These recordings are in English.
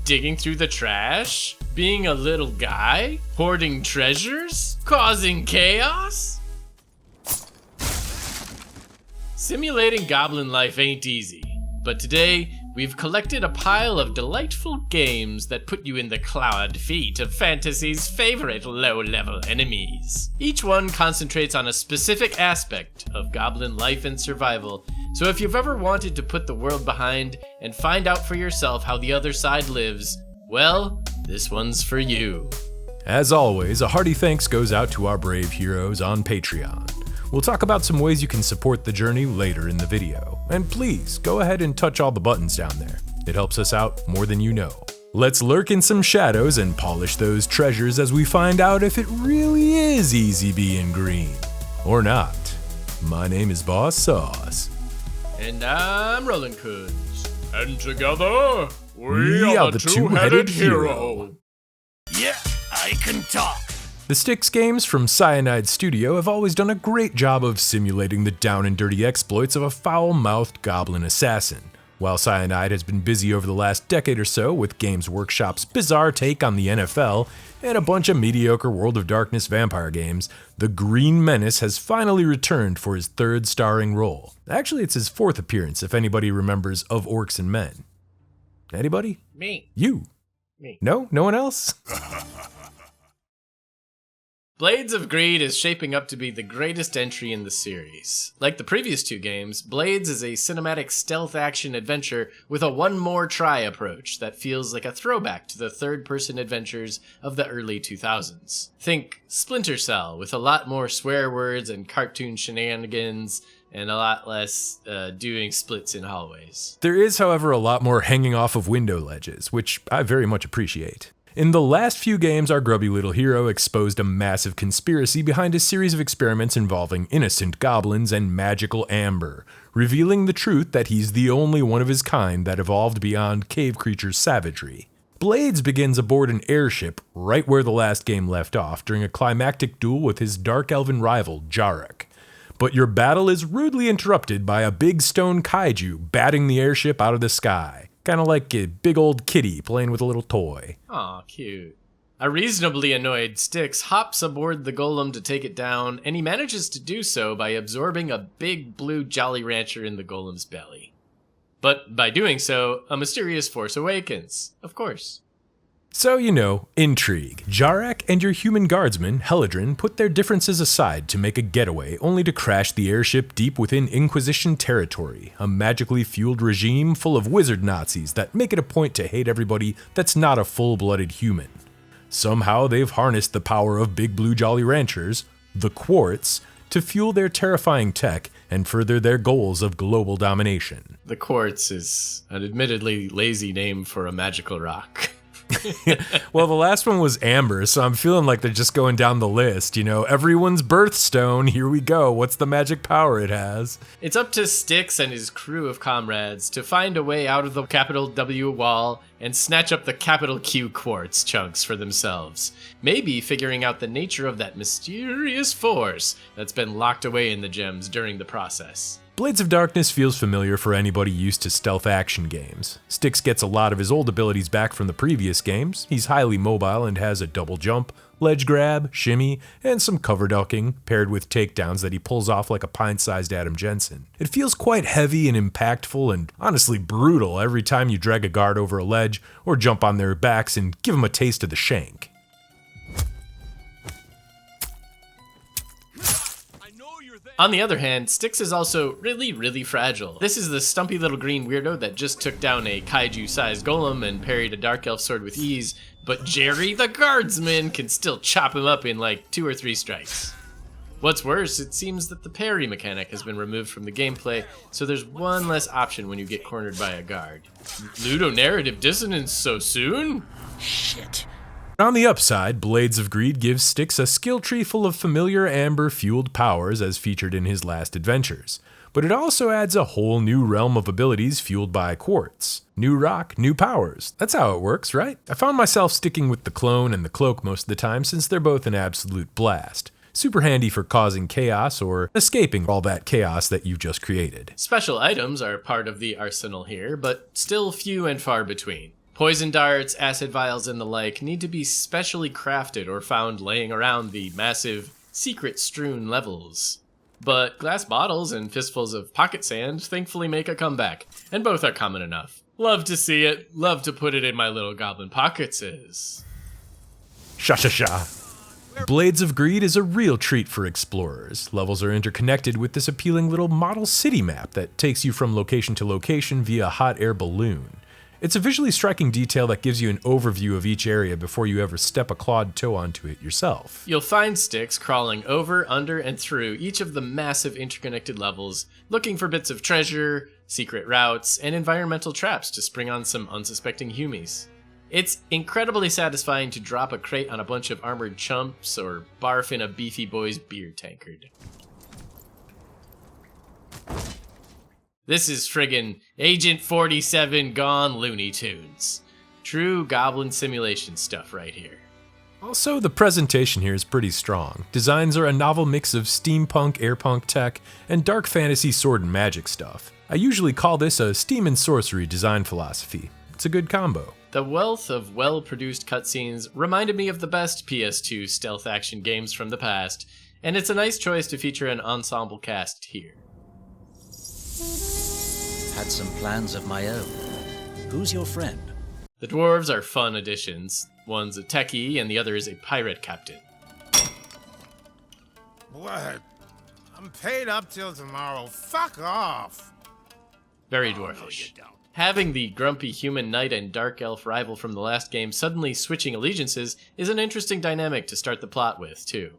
digging through the trash? Being a little guy? Hoarding treasures? Causing chaos? Simulating goblin life ain't easy, but today we've collected a pile of delightful games that put you in the clawed feet of fantasy's favorite low-level enemies. Each one concentrates on a specific aspect of goblin life and survival, so if you've ever wanted to put the world behind and find out for yourself how the other side lives, well, this one's for you. As always, a hearty thanks goes out to our brave heroes on Patreon. We'll talk about some ways you can support the journey later in the video. And please, go ahead and touch all the buttons down there. It helps us out more than you know. Let's lurk in some shadows and polish those treasures as we find out if it really is easy being green. Or not. My name is Boss Sauce. And I'm Roland Kuntz. And together, we are the two-headed hero. Yeah, I can talk. The Styx games from Cyanide Studio have always done a great job of simulating the down and dirty exploits of a foul-mouthed goblin assassin. While Cyanide has been busy over the last decade or so with Games Workshop's bizarre take on the NFL and a bunch of mediocre World of Darkness vampire games, the Green Menace has finally returned for his third starring role. Actually, it's his fourth appearance, if anybody remembers Of Orcs and Men. Anybody? Me. You. Me. No? No one else? Blades of Greed is shaping up to be the greatest entry in the series. Like the previous two games, Blades is a cinematic stealth action adventure with a one more try approach that feels like a throwback to the third-person adventures of the early 2000s. Think Splinter Cell with a lot more swear words and cartoon shenanigans, and a lot less doing splits in hallways. There is, however, a lot more hanging off of window ledges, which I very much appreciate. In the last few games, our grubby little hero exposed a massive conspiracy behind a series of experiments involving innocent goblins and magical amber, revealing the truth that he's the only one of his kind that evolved beyond cave creature savagery. Blades begins aboard an airship right where the last game left off during a climactic duel with his dark elven rival, Jarek. But your battle is rudely interrupted by a big stone kaiju batting the airship out of the sky. Kind of like a big old kitty playing with a little toy. Aw, cute. A reasonably annoyed Styx hops aboard the golem to take it down, and he manages to do so by absorbing a big blue Jolly Rancher in the golem's belly. But by doing so, a mysterious force awakens, of course. So, intrigue. Jarek and your human guardsman, Heladrin, put their differences aside to make a getaway, only to crash the airship deep within Inquisition territory, a magically fueled regime full of wizard Nazis that make it a point to hate everybody that's not a full-blooded human. Somehow they've harnessed the power of big blue Jolly Ranchers, the Quartz, to fuel their terrifying tech and further their goals of global domination. The Quartz is an admittedly lazy name for a magical rock. Well, the last one was Amber, so I'm feeling like they're just going down the list. Everyone's birthstone, here we go. What's the magic power it has? It's up to Styx and his crew of comrades to find a way out of the capital W wall and snatch up the capital Q quartz chunks for themselves. Maybe figuring out the nature of that mysterious force that's been locked away in the gems during the process. Blades of Darkness feels familiar for anybody used to stealth action games. Styx gets a lot of his old abilities back from the previous games. He's highly mobile and has a double jump, ledge grab, shimmy, and some cover ducking, paired with takedowns that he pulls off like a pint-sized Adam Jensen. It feels quite heavy and impactful and honestly brutal every time you drag a guard over a ledge or jump on their backs and give them a taste of the shank. On the other hand, Styx is also really, really fragile. This is the stumpy little green weirdo that just took down a kaiju-sized golem and parried a dark elf sword with ease, but Jerry the guardsman can still chop him up in like 2 or 3 strikes. What's worse, it seems that the parry mechanic has been removed from the gameplay, so there's one less option when you get cornered by a guard. Ludonarrative dissonance so soon? Shit. On the upside, Blades of Greed gives Styx a skill tree full of familiar amber-fueled powers as featured in his last adventures. But it also adds a whole new realm of abilities fueled by quartz. New rock, new powers. That's how it works, right? I found myself sticking with the clone and the cloak most of the time since they're both an absolute blast. Super handy for causing chaos or escaping all that chaos that you've just created. Special items are part of the arsenal here, but still few and far between. Poison darts, acid vials, and the like need to be specially crafted or found laying around the massive, secret-strewn levels. But glass bottles and fistfuls of pocket sand thankfully make a comeback, and both are common enough. Love to see it, love to put it in my little goblin pockets is. Sha. Blades of Greed is a real treat for explorers. Levels are interconnected with this appealing little model city map that takes you from location to location via a hot air balloon. It's a visually striking detail that gives you an overview of each area before you ever step a clawed toe onto it yourself. You'll find Styx crawling over, under, and through each of the massive interconnected levels, looking for bits of treasure, secret routes, and environmental traps to spring on some unsuspecting humies. It's incredibly satisfying to drop a crate on a bunch of armored chumps or barf in a beefy boy's beer tankard. This is friggin' Agent 47 gone Looney Tunes. True goblin simulation stuff right here. Also, the presentation here is pretty strong. Designs are a novel mix of steampunk, airpunk tech, and dark fantasy sword and magic stuff. I usually call this a steam and sorcery design philosophy. It's a good combo. The wealth of well-produced cutscenes reminded me of the best PS2 stealth action games from the past, and it's a nice choice to feature an ensemble cast here. Had some plans of my own. Who's your friend? The dwarves are fun additions. One's a techie and the other is a pirate captain. What? I'm paid up till tomorrow. Fuck off. Very dwarfish. Having the grumpy human knight and dark elf rival from the last game suddenly switching allegiances is an interesting dynamic to start the plot with, too.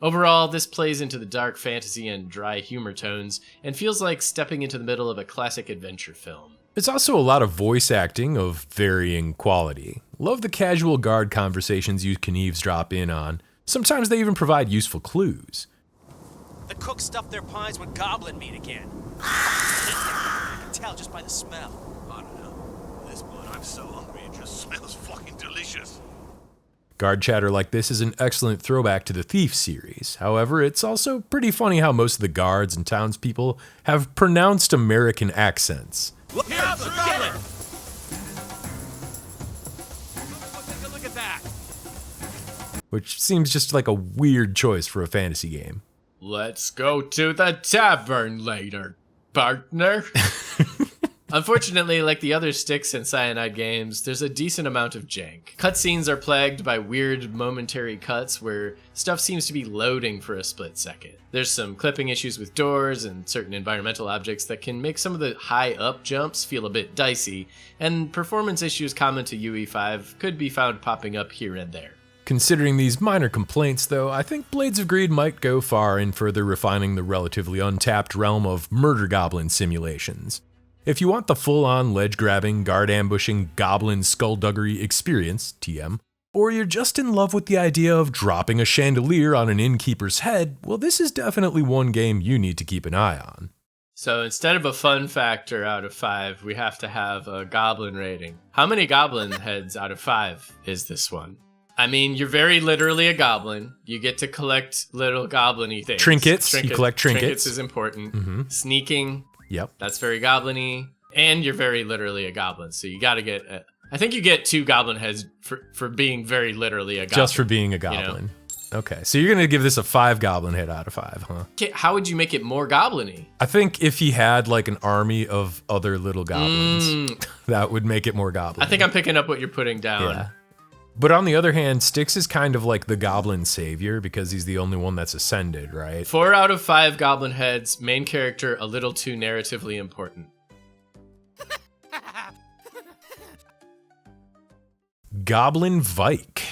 Overall, this plays into the dark fantasy and dry humor tones, and feels like stepping into the middle of a classic adventure film. It's also a lot of voice acting of varying quality. Love the casual guard conversations you can eavesdrop in on. Sometimes they even provide useful clues. The cooks stuffed their pies with goblin meat again. I can tell just by the smell. I don't know. At this point, I'm so hungry, it just smells fucking delicious. Guard chatter like this is an excellent throwback to the Thief series. However, it's also pretty funny how most of the guards and townspeople have pronounced American accents. Look out, the goblin! Look at that! Which seems just like a weird choice for a fantasy game. Let's go to the tavern later, partner. Unfortunately, like the other Styx and Cyanide games, there's a decent amount of jank. Cutscenes are plagued by weird momentary cuts where stuff seems to be loading for a split second. There's some clipping issues with doors and certain environmental objects that can make some of the high up jumps feel a bit dicey, and performance issues common to UE5 could be found popping up here and there. Considering these minor complaints, though, I think Blades of Greed might go far in further refining the relatively untapped realm of murder goblin simulations. If you want the full-on ledge-grabbing, guard-ambushing, goblin skullduggery experience, TM, or you're just in love with the idea of dropping a chandelier on an innkeeper's head, well, this is definitely one game you need to keep an eye on. So instead of a fun factor out of 5, we have to have a goblin rating. How many goblin heads out of 5 is this one? I mean, you're very literally a goblin. You get to collect little goblin-y things. Trinkets. You collect trinkets. Trinkets is important. Mm-hmm. Sneaking. Yep. That's very goblin-y. And you're very literally a goblin. So you got to get... I think you get 2 goblin heads for being very literally a goblin. Just for being a goblin. You know? Okay, so you're going to give this a 5 goblin head out of 5, huh? How would you make it more goblin-y? I think if he had like an army of other little goblins, that would make it more goblin. I think I'm picking up what you're putting down. Yeah. But on the other hand, Styx is kind of like the goblin savior because he's the only one that's ascended, right? 4 out of 5 goblin heads, main character a little too narratively important. Goblin Vyke.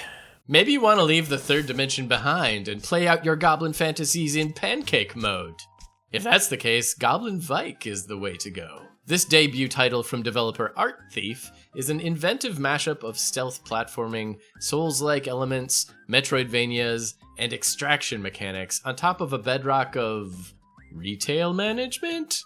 Maybe you want to leave the 3rd dimension behind and play out your goblin fantasies in pancake mode. If that's the case, Goblin Vyke is the way to go. This debut title from developer Art Thief is an inventive mashup of stealth platforming, Souls-like elements, Metroidvanias, and extraction mechanics on top of a bedrock of retail management?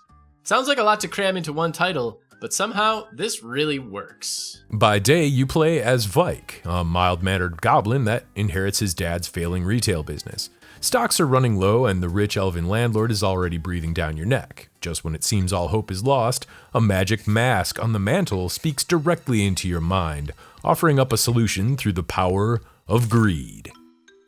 Sounds like a lot to cram into one title, but somehow this really works. By day, you play as Vyke, a mild-mannered goblin that inherits his dad's failing retail business. Stocks are running low and the rich elven landlord is already breathing down your neck. Just when it seems all hope is lost, a magic mask on the mantle speaks directly into your mind, offering up a solution through the power of greed.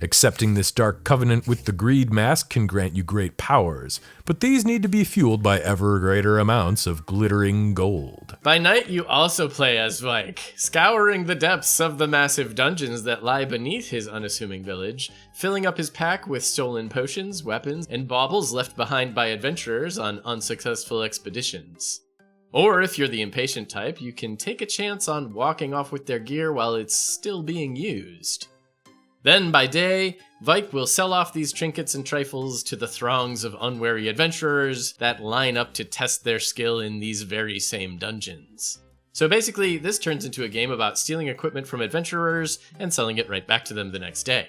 Accepting this dark covenant with the greed mask can grant you great powers, but these need to be fueled by ever greater amounts of glittering gold. By night, you also play as Vyke, scouring the depths of the massive dungeons that lie beneath his unassuming village, filling up his pack with stolen potions, weapons, and baubles left behind by adventurers on unsuccessful expeditions. Or if you're the impatient type, you can take a chance on walking off with their gear while it's still being used. Then, by day, Vyke will sell off these trinkets and trifles to the throngs of unwary adventurers that line up to test their skill in these very same dungeons. So basically, this turns into a game about stealing equipment from adventurers and selling it right back to them the next day.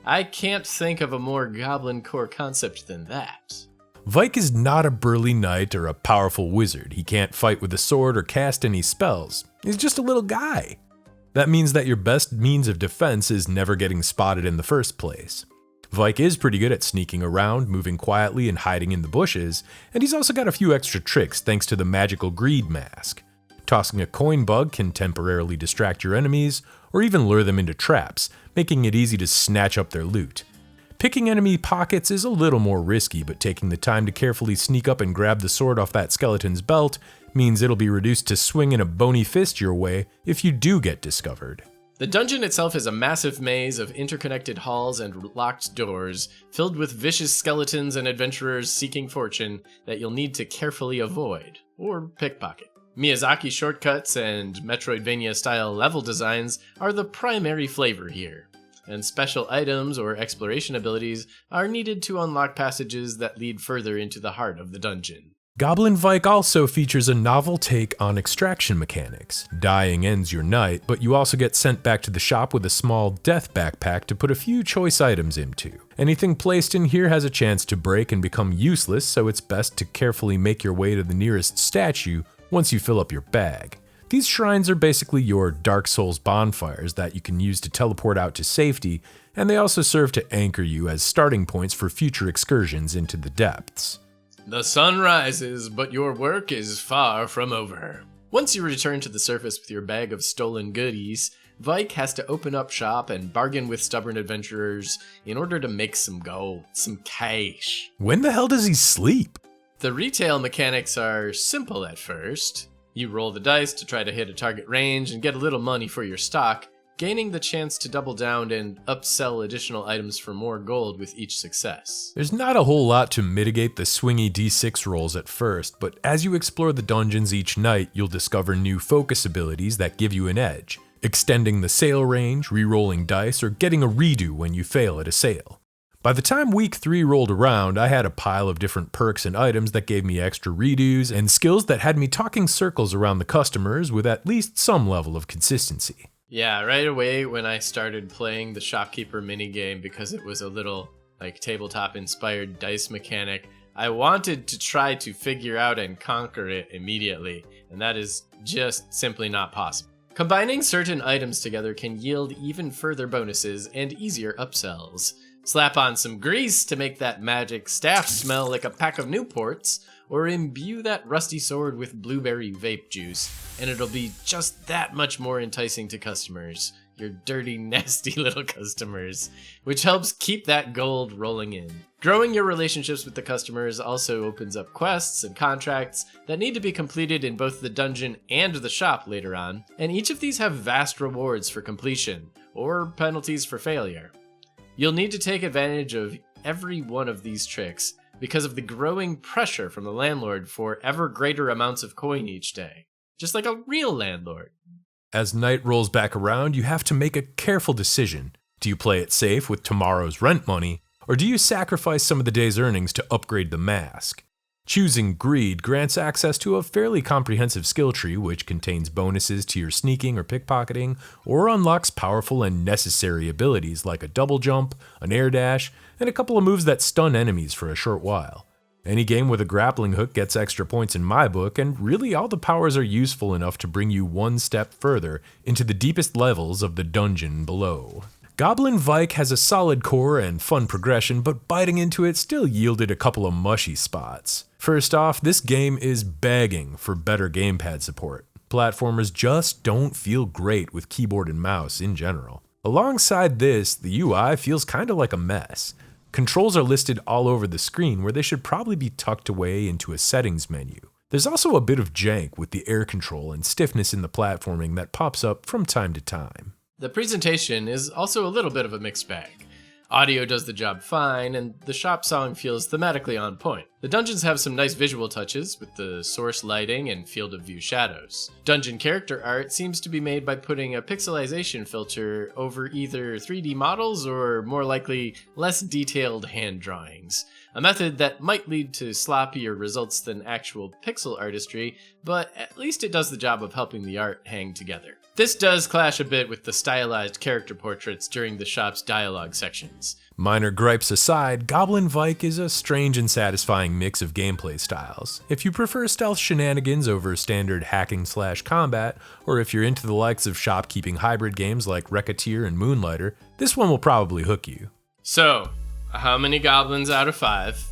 I can't think of a more Goblin core concept than that. Vyke is not a burly knight or a powerful wizard. He can't fight with a sword or cast any spells. He's just a little guy. That means that your best means of defense is never getting spotted in the first place. Vyke is pretty good at sneaking around, moving quietly, and hiding in the bushes, and he's also got a few extra tricks thanks to the magical greed mask. Tossing a coin bug can temporarily distract your enemies, or even lure them into traps, making it easy to snatch up their loot. Picking enemy pockets is a little more risky, but taking the time to carefully sneak up and grab the sword off that skeleton's belt means it'll be reduced to swinging a bony fist your way if you do get discovered. The dungeon itself is a massive maze of interconnected halls and locked doors, filled with vicious skeletons and adventurers seeking fortune that you'll need to carefully avoid, or pickpocket. Miyazaki shortcuts and Metroidvania-style level designs are the primary flavor here, and special items or exploration abilities are needed to unlock passages that lead further into the heart of the dungeon. Goblin Vyke also features a novel take on extraction mechanics. Dying ends your night, but you also get sent back to the shop with a small death backpack to put a few choice items into. Anything placed in here has a chance to break and become useless, so it's best to carefully make your way to the nearest statue once you fill up your bag. These shrines are basically your Dark Souls bonfires that you can use to teleport out to safety, and they also serve to anchor you as starting points for future excursions into the depths. The sun rises, but your work is far from over. Once you return to the surface with your bag of stolen goodies, Vyke has to open up shop and bargain with stubborn adventurers in order to make some gold, some cash. When the hell does he sleep? The retail mechanics are simple at first. You roll the dice to try to hit a target range and get a little money for your stock, gaining the chance to double down and upsell additional items for more gold with each success. There's not a whole lot to mitigate the swingy d6 rolls at first, but as you explore the dungeons each night, you'll discover new focus abilities that give you an edge, extending the sale range, re-rolling dice, or getting a redo when you fail at a sale. By the time week 3 rolled around, I had a pile of different perks and items that gave me extra redos and skills that had me talking circles around the customers with at least some level of consistency. Yeah, right away when I started playing the shopkeeper minigame, because it was a little tabletop inspired dice mechanic, I wanted to try to figure out and conquer it immediately, and that is just simply not possible. Combining certain items together can yield even further bonuses and easier upsells. Slap on some grease to make that magic staff smell like a pack of Newports, or imbue that rusty sword with blueberry vape juice, and it'll be just that much more enticing to customers, your dirty, nasty little customers, which helps keep that gold rolling in. Growing your relationships with the customers also opens up quests and contracts that need to be completed in both the dungeon and the shop later on, and each of these have vast rewards for completion, or penalties for failure. You'll need to take advantage of every one of these tricks because of the growing pressure from the landlord for ever greater amounts of coin each day, just like a real landlord. As night rolls back around, you have to make a careful decision. Do you play it safe with tomorrow's rent money, or do you sacrifice some of the day's earnings to upgrade the mask? Choosing Greed grants access to a fairly comprehensive skill tree which contains bonuses to your sneaking or pickpocketing, or unlocks powerful and necessary abilities like a double jump, an air dash, and a couple of moves that stun enemies for a short while. Any game with a grappling hook gets extra points in my book, and really all the powers are useful enough to bring you one step further into the deepest levels of the dungeon below. Goblin Vyke has a solid core and fun progression, but biting into it still yielded a couple of mushy spots. First off, this game is begging for better gamepad support. Platformers just don't feel great with keyboard and mouse in general. Alongside this, the UI feels kinda like a mess. Controls are listed all over the screen where they should probably be tucked away into a settings menu. There's also a bit of jank with the air control and stiffness in the platforming that pops up from time to time. The presentation is also a little bit of a mixed bag. Audio does the job fine, and the shop song feels thematically on point. The dungeons have some nice visual touches with the source lighting and field of view shadows. Dungeon character art seems to be made by putting a pixelization filter over either 3D models or, more likely, less detailed hand drawings. A method that might lead to sloppier results than actual pixel artistry, but at least it does the job of helping the art hang together. This does clash a bit with the stylized character portraits during the shop's dialogue sections. Minor gripes aside, Goblin Vyke is a strange and satisfying mix of gameplay styles. If you prefer stealth shenanigans over standard hacking/combat, or if you're into the likes of shopkeeping hybrid games like Racketeer and Moonlighter, this one will probably hook you. So, how many goblins out of 5?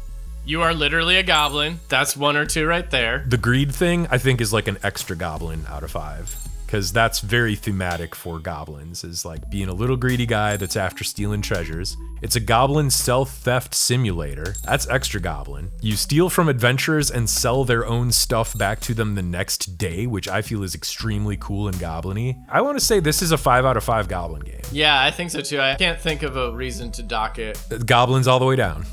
You are literally a goblin. That's 1 or 2 right there. The greed thing, I think, is like an extra goblin out of 5. Because that's very thematic for goblins, is like being a little greedy guy that's after stealing treasures. It's a goblin stealth theft simulator. That's extra goblin. You steal from adventurers and sell their own stuff back to them the next day, which I feel is extremely cool and goblin-y. I want to say this is a 5 out of 5 goblin game. Yeah, I think so too. I can't think of a reason to dock it. Goblins all the way down.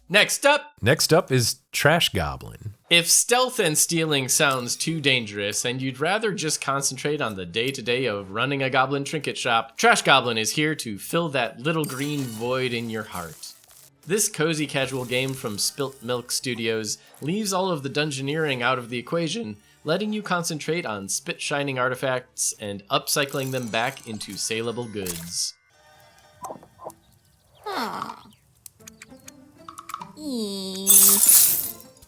Next up is Trash Goblin. If stealth and stealing sounds too dangerous and you'd rather just concentrate on the day-to-day of running a goblin trinket shop, Trash Goblin is here to fill that little green void in your heart. This cozy casual game from Spilt Milk Studios leaves all of the dungeoneering out of the equation, letting you concentrate on spit-shining artifacts and upcycling them back into saleable goods.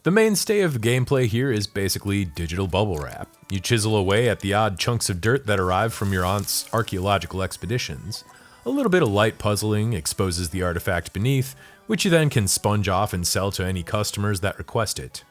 The mainstay of gameplay here is basically digital bubble wrap. You chisel away at the odd chunks of dirt that arrive from your aunt's archaeological expeditions. A little bit of light puzzling exposes the artifact beneath, which you then can sponge off and sell to any customers that request it.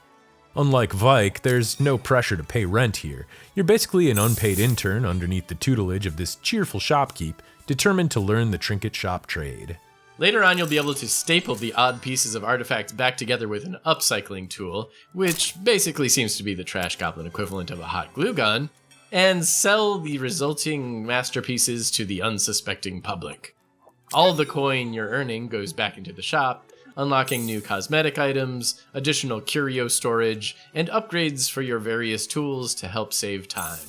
Unlike Vyke, there's no pressure to pay rent here. You're basically an unpaid intern underneath the tutelage of this cheerful shopkeep, determined to learn the trinket shop trade. Later on, you'll be able to staple the odd pieces of artifacts back together with an upcycling tool, which basically seems to be the Trash Goblin equivalent of a hot glue gun, and sell the resulting masterpieces to the unsuspecting public. All of the coin you're earning goes back into the shop, unlocking new cosmetic items, additional curio storage, and upgrades for your various tools to help save time.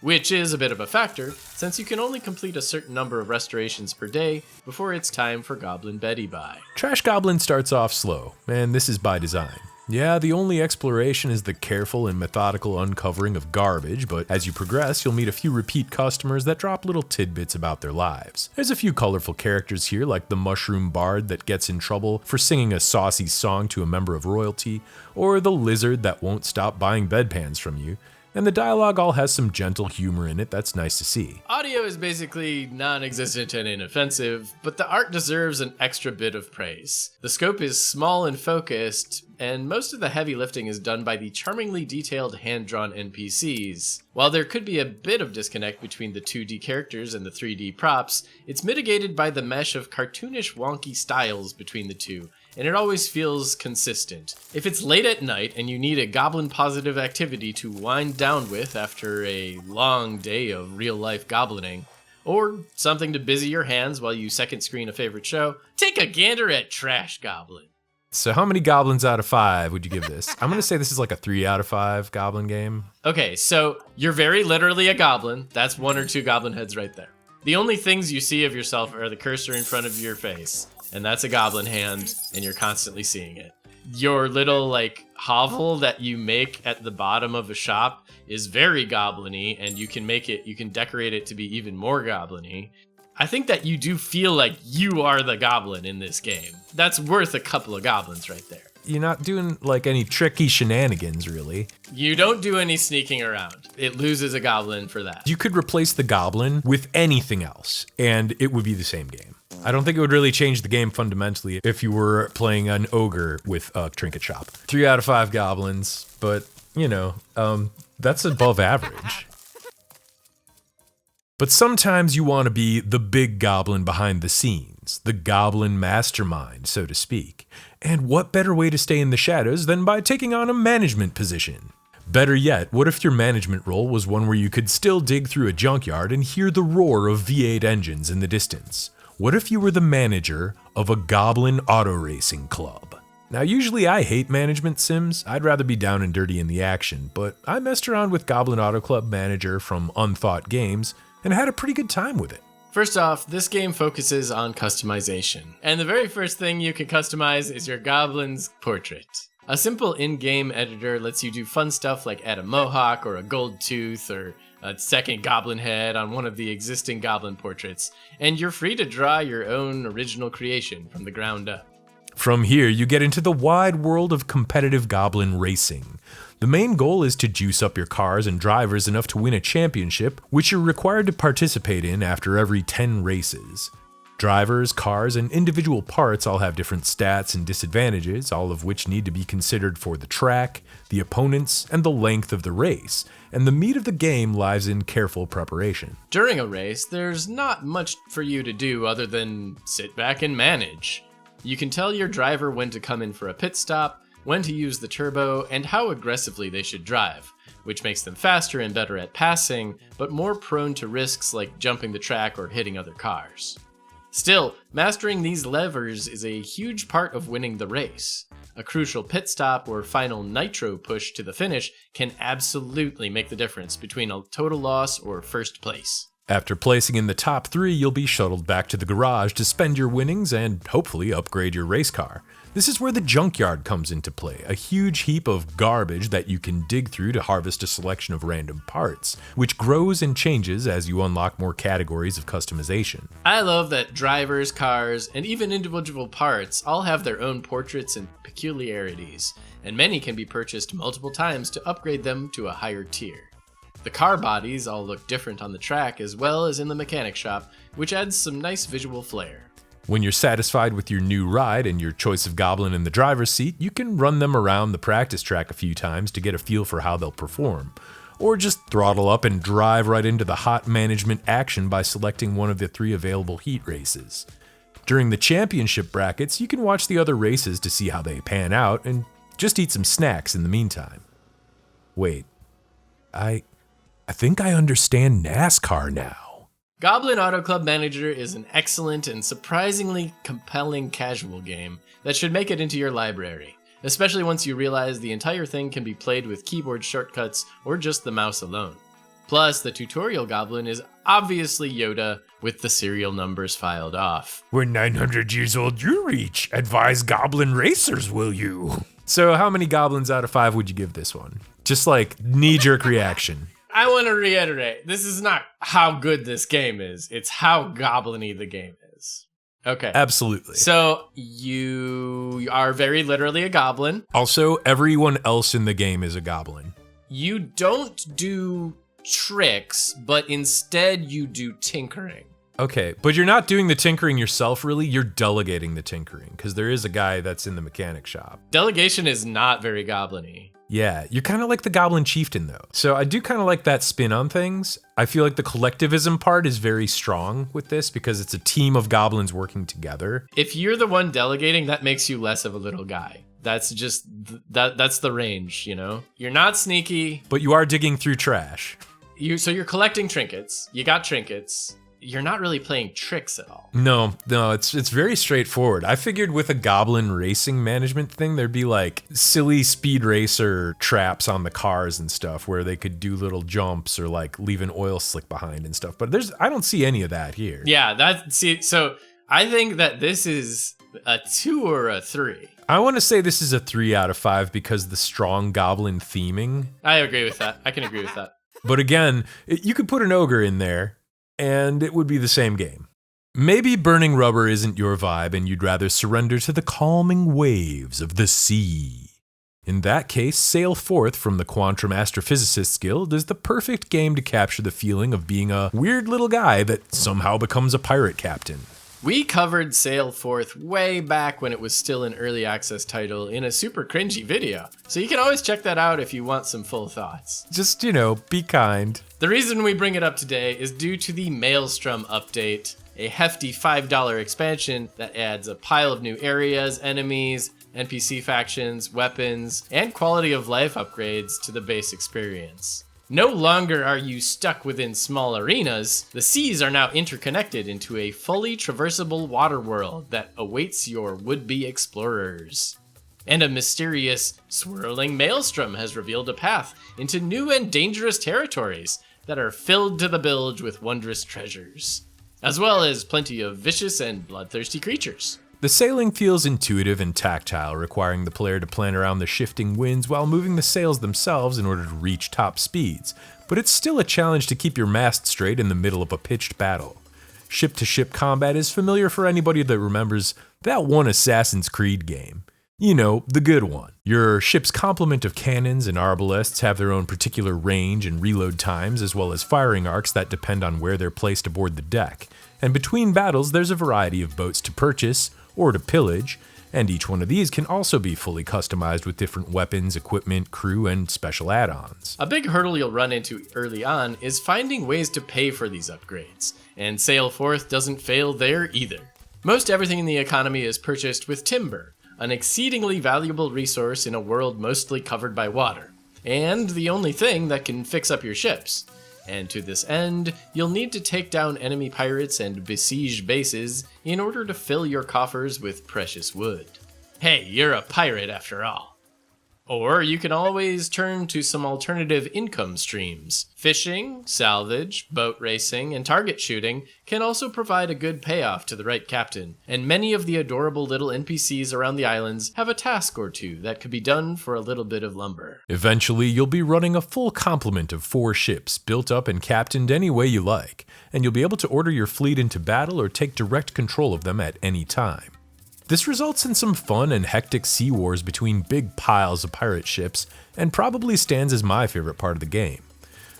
Which is a bit of a factor, since you can only complete a certain number of restorations per day before it's time for Goblin Betty Bye. Trash Goblin starts off slow, and this is by design. Yeah, the only exploration is the careful and methodical uncovering of garbage, but as you progress, you'll meet a few repeat customers that drop little tidbits about their lives. There's a few colorful characters here, like the mushroom bard that gets in trouble for singing a saucy song to a member of royalty, or the lizard that won't stop buying bedpans from you. And the dialogue all has some gentle humor in it that's nice to see. Audio is basically non-existent and inoffensive, but the art deserves an extra bit of praise. The scope is small and focused, and most of the heavy lifting is done by the charmingly detailed hand-drawn NPCs. While there could be a bit of disconnect between the 2D characters and the 3D props, it's mitigated by the mesh of cartoonish wonky styles between the two, and it always feels consistent. If it's late at night and you need a goblin-positive activity to wind down with after a long day of real-life goblining, or something to busy your hands while you second screen a favorite show, take a gander at Trash Goblin. So how many goblins out of 5 would you give this? I'm gonna say this is like a 3 out of 5 goblin game. Okay, so you're very literally a goblin. That's 1 or 2 goblin heads right there. The only things you see of yourself are the cursor in front of your face, and that's a goblin hand, and you're constantly seeing it. Your little, hovel that you make at the bottom of a shop is very goblin-y, and you can decorate it to be even more goblin-y. I think that you do feel like you are the goblin in this game. That's worth a couple of goblins right there. You're not doing like any tricky shenanigans, really. You don't do any sneaking around. It loses a goblin for that. You could replace the goblin with anything else, and it would be the same game. I don't think it would really change the game fundamentally if you were playing an ogre with a trinket shop. 3 out of 5 goblins, but, you know, that's above average. But sometimes you want to be the big goblin behind the scenes, the goblin mastermind, so to speak. And what better way to stay in the shadows than by taking on a management position? Better yet, what if your management role was one where you could still dig through a junkyard and hear the roar of V8 engines in the distance? What if you were the manager of a goblin auto racing club? Now, usually I hate management sims. I'd rather be down and dirty in the action, but I messed around with Goblin Auto Club Manager from Unthought Games and had a pretty good time with it. First off, this game focuses on customization, and the very first thing you can customize is your goblin's portrait. A simple in-game editor lets you do fun stuff like add a mohawk or a gold tooth or a second goblin head on one of the existing goblin portraits, and you're free to draw your own original creation from the ground up. From here, you get into the wide world of competitive goblin racing. The main goal is to juice up your cars and drivers enough to win a championship, which you're required to participate in after every 10 races. Drivers, cars, and individual parts all have different stats and disadvantages, all of which need to be considered for the track, the opponents, and the length of the race, and the meat of the game lies in careful preparation. During a race, there's not much for you to do other than sit back and manage. You can tell your driver when to come in for a pit stop, when to use the turbo, and how aggressively they should drive, which makes them faster and better at passing, but more prone to risks like jumping the track or hitting other cars. Still, mastering these levers is a huge part of winning the race. A crucial pit stop or final nitro push to the finish can absolutely make the difference between a total loss or first place. After placing in the top 3, you'll be shuttled back to the garage to spend your winnings and hopefully upgrade your race car. This is where the junkyard comes into play, a huge heap of garbage that you can dig through to harvest a selection of random parts, which grows and changes as you unlock more categories of customization. I love that drivers, cars, and even individual parts all have their own portraits and peculiarities, and many can be purchased multiple times to upgrade them to a higher tier. The car bodies all look different on the track as well as in the mechanic shop, which adds some nice visual flair. When you're satisfied with your new ride and your choice of goblin in the driver's seat, you can run them around the practice track a few times to get a feel for how they'll perform. Or just throttle up and drive right into the hot management action by selecting one of the 3 available heat races. During the championship brackets, you can watch the other races to see how they pan out and just eat some snacks in the meantime. Wait, I think I understand NASCAR now. Goblin Auto Club Manager is an excellent and surprisingly compelling casual game that should make it into your library, especially once you realize the entire thing can be played with keyboard shortcuts or just the mouse alone. Plus, the tutorial goblin is obviously Yoda with the serial numbers filed off. When 900 years old you reach, advise goblin racers, will you? So how many goblins out of 5 would you give this one? Just like knee-jerk reaction. I want to reiterate, this is not how good this game is, it's how goblin-y the game is. Okay. Absolutely. So, you are very literally a goblin. Also, everyone else in the game is a goblin. You don't do tricks, but instead you do tinkering. Okay, but you're not doing the tinkering yourself, really. You're delegating the tinkering, because there is a guy that's in the mechanic shop. Delegation is not very goblin-y. Yeah, you're kind of like the Goblin Chieftain, though. So I do kind of like that spin on things. I feel like the collectivism part is very strong with this because it's a team of goblins working together. If you're the one delegating, that makes you less of a little guy. That's just, that's the range, you know? You're not sneaky. But you are digging through trash. So you're collecting trinkets. You got trinkets. You're not really playing tricks at all. No, it's very straightforward. I figured with a goblin racing management thing, there'd be like silly speed racer traps on the cars and stuff where they could do little jumps or like leave an oil slick behind and stuff. But I don't see any of that here. Yeah, so I think that this is a 2 or a 3. I want to say this is a 3 out of 5 because the strong goblin theming. I agree with that. I can agree with that. But again, you could put an ogre in there and it would be the same game. Maybe burning rubber isn't your vibe and you'd rather surrender to the calming waves of the sea. In that case, Sail Forth from the Quantum Astrophysicists Guild is the perfect game to capture the feeling of being a weird little guy that somehow becomes a pirate captain. We covered Sail Forth way back when it was still an early access title in a super cringy video, so you can always check that out if you want some full thoughts. Just, be kind. The reason we bring it up today is due to the Maelstrom update, a hefty $5 expansion that adds a pile of new areas, enemies, NPC factions, weapons, and quality of life upgrades to the base experience. No longer are you stuck within small arenas. The seas are now interconnected into a fully traversable water world that awaits your would-be explorers. And a mysterious, swirling maelstrom has revealed a path into new and dangerous territories that are filled to the bilge with wondrous treasures, as well as plenty of vicious and bloodthirsty creatures. The sailing feels intuitive and tactile, requiring the player to plan around the shifting winds while moving the sails themselves in order to reach top speeds, but it's still a challenge to keep your mast straight in the middle of a pitched battle. Ship-to-ship combat is familiar for anybody that remembers that one Assassin's Creed game. The good one. Your ship's complement of cannons and arbalests have their own particular range and reload times, as well as firing arcs that depend on where they're placed aboard the deck. And between battles, there's a variety of boats to purchase or to pillage, and each one of these can also be fully customized with different weapons, equipment, crew, and special add-ons. A big hurdle you'll run into early on is finding ways to pay for these upgrades, and Sail Forth doesn't fail there either. Most everything in the economy is purchased with timber, an exceedingly valuable resource in a world mostly covered by water, and the only thing that can fix up your ships. And to this end, you'll need to take down enemy pirates and besiege bases in order to fill your coffers with precious wood. Hey, you're a pirate after all. Or you can always turn to some alternative income streams. Fishing, salvage, boat racing, and target shooting can also provide a good payoff to the right captain, and many of the adorable little NPCs around the islands have a task or two that could be done for a little bit of lumber. Eventually, you'll be running a full complement of 4 ships, built up and captained any way you like, and you'll be able to order your fleet into battle or take direct control of them at any time. This results in some fun and hectic sea wars between big piles of pirate ships, and probably stands as my favorite part of the game.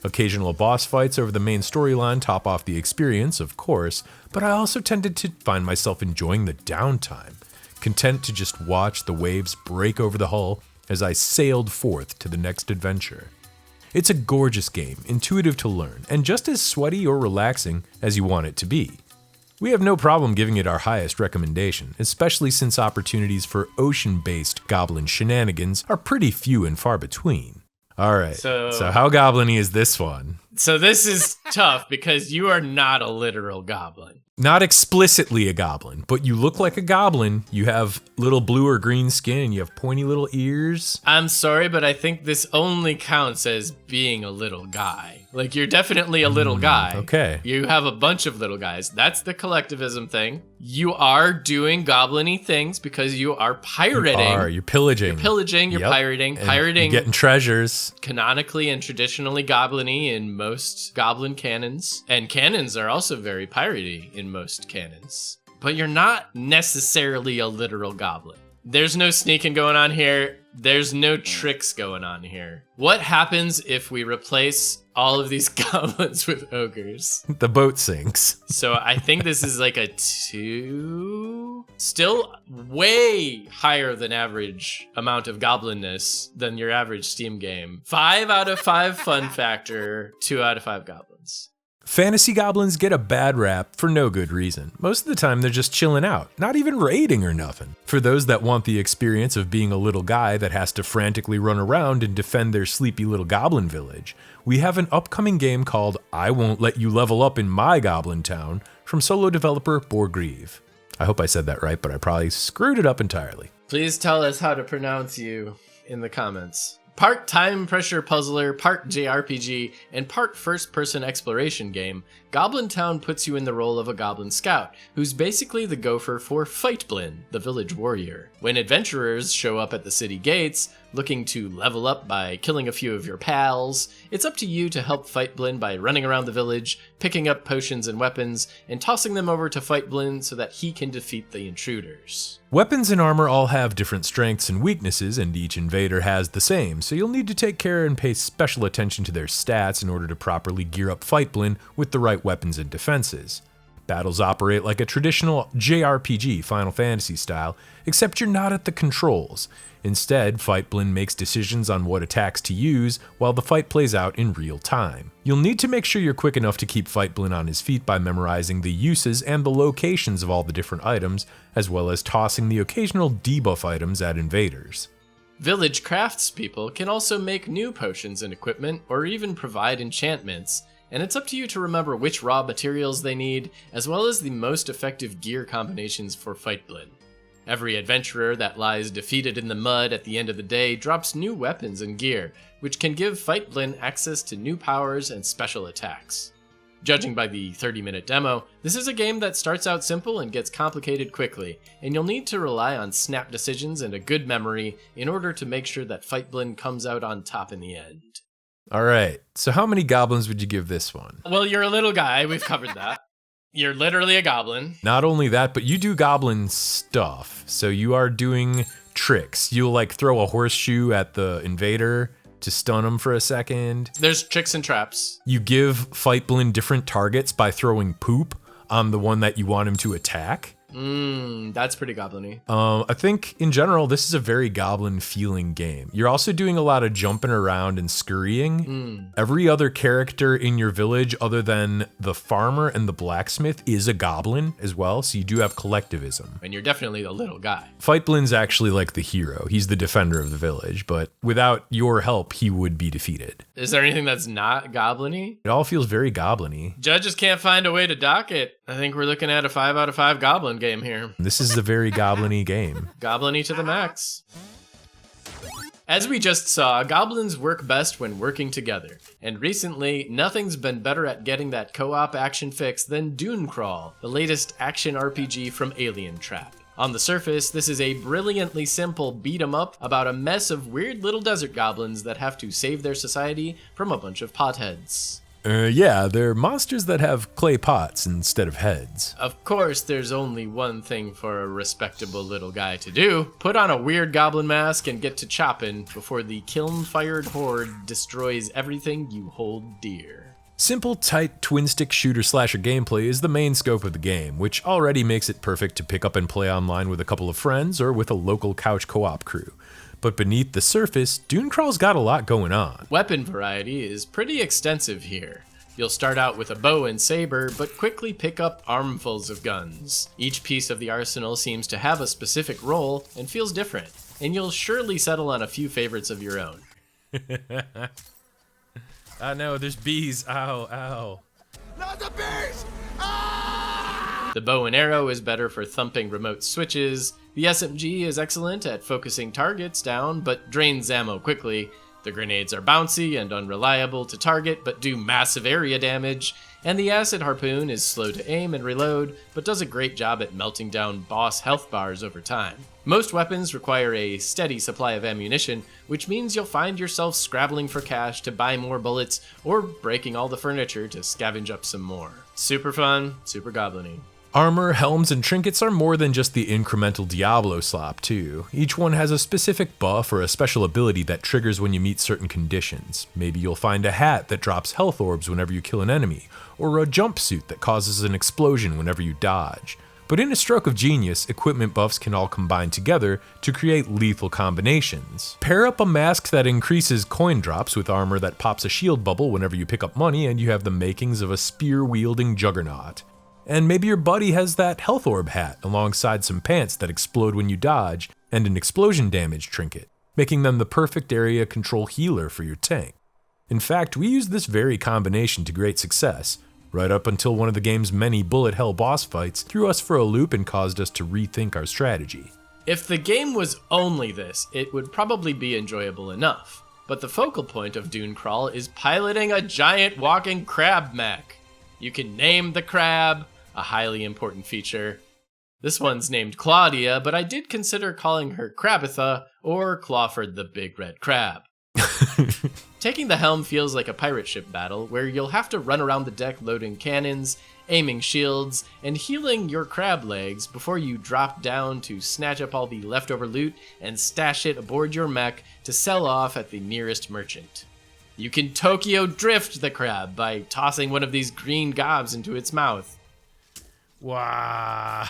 Occasional boss fights over the main storyline top off the experience, of course, but I also tended to find myself enjoying the downtime, content to just watch the waves break over the hull as I sailed forth to the next adventure. It's a gorgeous game, intuitive to learn, and just as sweaty or relaxing as you want it to be. We have no problem giving it our highest recommendation, especially since opportunities for ocean-based goblin shenanigans are pretty few and far between. Alright, so how goblin-y is this one? So this is tough because you are not a literal goblin. Not explicitly a goblin, but you look like a goblin. You have little blue or green skin and you have pointy little ears. I'm sorry, but I think this only counts as being a little guy. Like, you're definitely a little guy. Okay. You have a bunch of little guys. That's the collectivism thing. You are doing goblin-y things because you are pirating. You're pillaging. You're pillaging, you're pirating. And pirating. You're getting treasures. Canonically and traditionally goblin-y in most goblin canons. And canons are also very piratey in most canons. But you're not necessarily a literal goblin. There's no sneaking going on here. There's no tricks going on here. What happens if we replace all of these goblins with ogres? The boat sinks. So I think this is like a 2. Still way higher than average amount of goblinness than your average Steam game. 5 out of 5 fun factor, 2 out of 5 goblins. Fantasy goblins get a bad rap for no good reason. Most of the time they're just chilling out, not even raiding or nothing. For those that want the experience of being a little guy that has to frantically run around and defend their sleepy little goblin village, we have an upcoming game called I Won't Let You Level Up in My Goblin Town from solo developer Borgrieve. I hope I said that right, but I probably screwed it up entirely. Please tell us how to pronounce you in the comments. Part time pressure puzzler, part JRPG, and part first-person exploration game, Goblin Town puts you in the role of a goblin scout, who's basically the gopher for Fightblin, the village warrior. When adventurers show up at the city gates, looking to level up by killing a few of your pals, it's up to you to help Fightblin by running around the village, picking up potions and weapons, and tossing them over to Fightblin so that he can defeat the intruders. Weapons and armor all have different strengths and weaknesses, and each invader has the same, so you'll need to take care and pay special attention to their stats in order to properly gear up Fightblin with the right weapons and defenses. Battles operate like a traditional JRPG Final Fantasy style, except you're not at the controls. Instead, Fightblin makes decisions on what attacks to use while the fight plays out in real time. You'll need to make sure you're quick enough to keep Fightblin on his feet by memorizing the uses and the locations of all the different items, as well as tossing the occasional debuff items at invaders. Village craftspeople can also make new potions and equipment, or even provide enchantments, and it's up to you to remember which raw materials they need, as well as the most effective gear combinations for Fightblin. Every adventurer that lies defeated in the mud at the end of the day drops new weapons and gear, which can give Fightblin access to new powers and special attacks. Judging by the 30-minute demo, this is a game that starts out simple and gets complicated quickly, and you'll need to rely on snap decisions and a good memory in order to make sure that Fightblin comes out on top in the end. Alright, so how many goblins would you give this one? Well, you're a little guy, we've covered that. You're literally a goblin. Not only that, but you do goblin stuff. So you are doing tricks. You'll like throw a horseshoe at the invader to stun him for a second. There's tricks and traps. You give Fightblin different targets by throwing poop on the one that you want him to attack. That's pretty goblin-y. I think in general, this is a very goblin feeling game. You're also doing a lot of jumping around and scurrying. Every other character in your village other than the farmer and the blacksmith is a goblin as well, so you do have collectivism. And you're definitely the little guy. Fightblin's actually like the hero. He's the defender of the village, but without your help, he would be defeated. Is there anything that's not goblin-y? It all feels very goblin-y. Judges can't find a way to dock it. I think we're looking at a 5 out of 5 goblin game here. This is a very goblin-y game. Goblin-y to the max. As we just saw, goblins work best when working together. And recently, nothing's been better at getting that co-op action fix than Dunecrawl, the latest action RPG from Alien Trap. On the surface, this is a brilliantly simple beat-em-up about a mess of weird little desert goblins that have to save their society from a bunch of potheads. Yeah, they're monsters that have clay pots instead of heads. Of course, there's only one thing for a respectable little guy to do. Put on a weird goblin mask and get to chopping before the kiln-fired horde destroys everything you hold dear. Simple, tight, twin-stick shooter-slasher gameplay is the main scope of the game, which already makes it perfect to pick up and play online with a couple of friends or with a local couch co-op crew. But beneath the surface, Dunecrawl's got a lot going on. Weapon variety is pretty extensive here. You'll start out with a bow and saber, but quickly pick up armfuls of guns. Each piece of the arsenal seems to have a specific role and feels different, and you'll surely settle on a few favorites of your own. I know, there's bees. Ow, ow. Not the bees! Ah! The bow and arrow is better for thumping remote switches. The SMG is excellent at focusing targets down, but drains ammo quickly. The grenades are bouncy and unreliable to target, but do massive area damage. And the acid harpoon is slow to aim and reload, but does a great job at melting down boss health bars over time. Most weapons require a steady supply of ammunition, which means you'll find yourself scrabbling for cash to buy more bullets, or breaking all the furniture to scavenge up some more. Super fun, super goblin-y. Armor, helms, and trinkets are more than just the incremental Diablo slop, too. Each one has a specific buff or a special ability that triggers when you meet certain conditions. Maybe you'll find a hat that drops health orbs whenever you kill an enemy, or a jumpsuit that causes an explosion whenever you dodge. But in a stroke of genius, equipment buffs can all combine together to create lethal combinations. Pair up a mask that increases coin drops with armor that pops a shield bubble whenever you pick up money, and you have the makings of a spear-wielding juggernaut. And maybe your buddy has that health orb hat alongside some pants that explode when you dodge and an explosion damage trinket, making them the perfect area control healer for your tank. In fact, we used this very combination to great success, right up until one of the game's many bullet hell boss fights threw us for a loop and caused us to rethink our strategy. If the game was only this, it would probably be enjoyable enough. But the focal point of Dunecrawl is piloting a giant walking crab mech. You can name the crab, a highly important feature, This one's named Claudia, but I did consider calling her Crabitha or Clawford the Big Red Crab. Taking the helm feels like a pirate ship battle, where you'll have to run around the deck loading cannons, aiming shields, and healing your crab legs before you drop down to snatch up all the leftover loot and stash it aboard your mech to sell off at the nearest merchant. You can Tokyo drift the crab by tossing one of these green gobs into its mouth. Wow.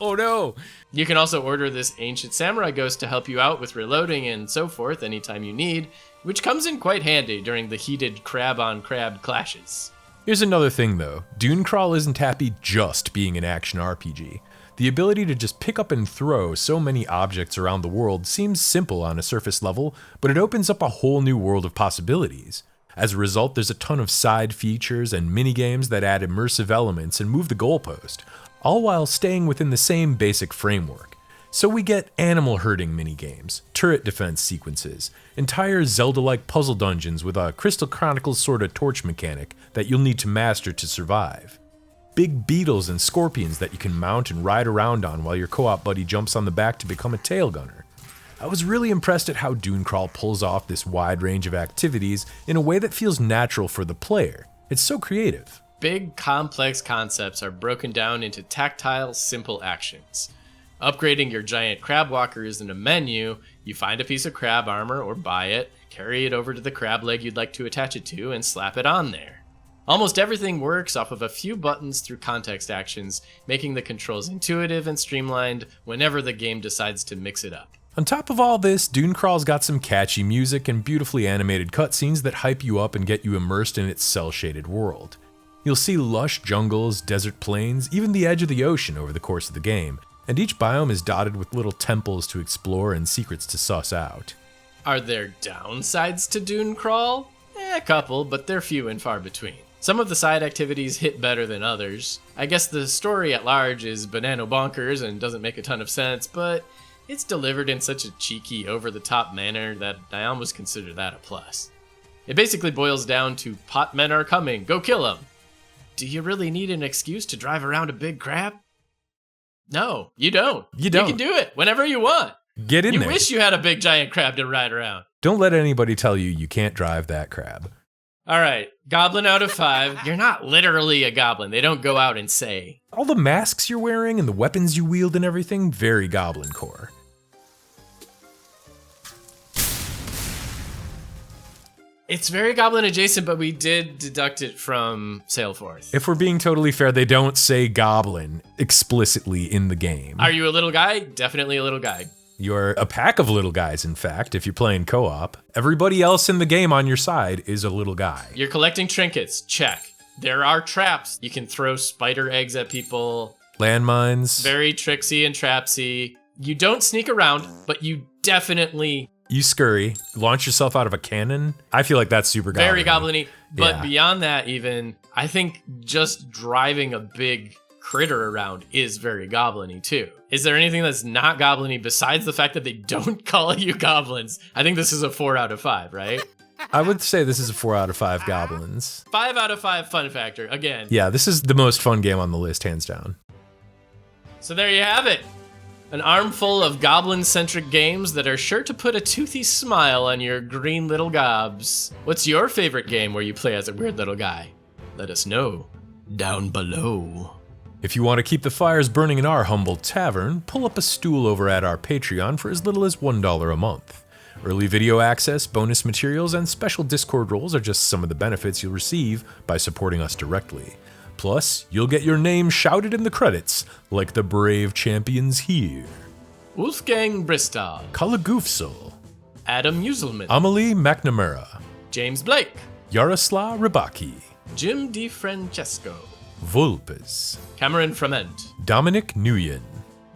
Oh no! You can also order this ancient samurai ghost to help you out with reloading and so forth anytime you need, which comes in quite handy during the heated crab-on-crab clashes. Here's another thing though, Dunecrawl isn't happy just being an action RPG. The ability to just pick up and throw so many objects around the world seems simple on a surface level, but it opens up a whole new world of possibilities. As a result, there's a ton of side features and minigames that add immersive elements and move the goalpost, all while staying within the same basic framework. So we get animal herding minigames, turret defense sequences, entire Zelda-like puzzle dungeons with a Crystal Chronicles sort of torch mechanic that you'll need to master to survive. Big beetles and scorpions that you can mount and ride around on while your co-op buddy jumps on the back to become a tail gunner. I was really impressed at how Dunecrawl pulls off this wide range of activities in a way that feels natural for the player. It's so creative. Big, complex concepts are broken down into tactile, simple actions. Upgrading your giant crab walker isn't a menu. You find a piece of crab armor or buy it, carry it over to the crab leg you'd like to attach it to, and slap it on there. Almost everything works off of a few buttons through context actions, making the controls intuitive and streamlined whenever the game decides to mix it up. On top of all this, Dunecrawl's got some catchy music and beautifully animated cutscenes that hype you up and get you immersed in its cel-shaded world. You'll see lush jungles, desert plains, even the edge of the ocean over the course of the game, and each biome is dotted with little temples to explore and secrets to suss out. Are there downsides to Dunecrawl? A couple, but they're few and far between. Some of the side activities hit better than others. I guess the story at large is banana bonkers and doesn't make a ton of sense, but it's delivered in such a cheeky, over-the-top manner that I almost consider that a plus. It basically boils down to pot men are coming, go kill them. Do you really need an excuse to drive around a big crab? No, you don't. You don't. You can do it whenever you want. Get in there. You wish you had a big giant crab to ride around. Don't let anybody tell you you can't drive that crab. All right, goblin out of 5. You're not literally a goblin. They don't go out and say. All the masks you're wearing and the weapons you wield and everything, very goblin core. It's very goblin adjacent, but we did deduct it from Sailforth. If we're being totally fair, they don't say goblin explicitly in the game. Are you a little guy? Definitely a little guy. You're a pack of little guys, in fact, if you're playing co-op. Everybody else in the game on your side is a little guy. You're collecting trinkets. Check. There are traps. You can throw spider eggs at people. Landmines. Very tricksy and trapsy. You don't sneak around, but you definitely... You scurry, launch yourself out of a cannon. I feel like that's super goblin-y. Very goblin-y. But Yeah. beyond that even, I think just driving a big critter around is very goblin-y too. Is there anything that's not goblin-y besides the fact that they don't call you goblins? I think this is a 4 out of 5, right? I would say this is a 4 out of 5 goblins. 5 out of 5 fun factor, again. Yeah, this is the most fun game on the list, hands down. So there you have it. An armful of goblin-centric games that are sure to put a toothy smile on your green little gobs. What's your favorite game where you play as a weird little guy? Let us know down below. If you want to keep the fires burning in our humble tavern, pull up a stool over at our Patreon for as little as $1 a month. Early video access, bonus materials, and special Discord roles are just some of the benefits you'll receive by supporting us directly. Plus, you'll get your name shouted in the credits, like the brave champions here. Wolfgang Bristol, Kalagufsel, Adam Uselman, Amelie McNamara, James Blake, Yaroslav Rybaki, Jim DiFrancesco, Vulpes, Cameron Froment, Dominic Nguyen,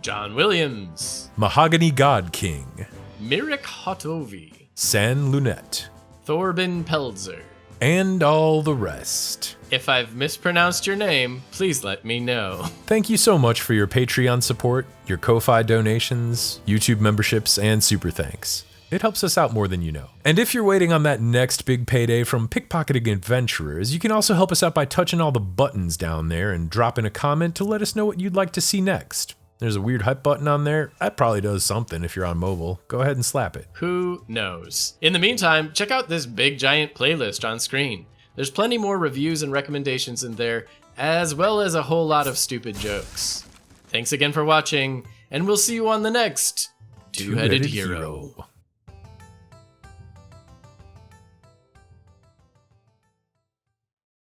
John Williams, Mahogany God King, Mirek Hotovi, San Lunette, Thorben Pelzer. and all the rest. If I've mispronounced your name, please let me know. Thank you so much for your Patreon support, your Ko-Fi donations, YouTube memberships, and super thanks. It helps us out more than you know. And if you're waiting on that next big payday from pickpocketing adventurers, you can also help us out by touching all the buttons down there and dropping a comment to let us know what you'd like to see next. There's a weird hype button on there. That probably does something if you're on mobile. Go ahead and slap it. Who knows? In the meantime, check out this big giant playlist on screen. There's plenty more reviews and recommendations in there, as well as a whole lot of stupid jokes. Thanks again for watching, and we'll see you on the next Two-Headed Hero.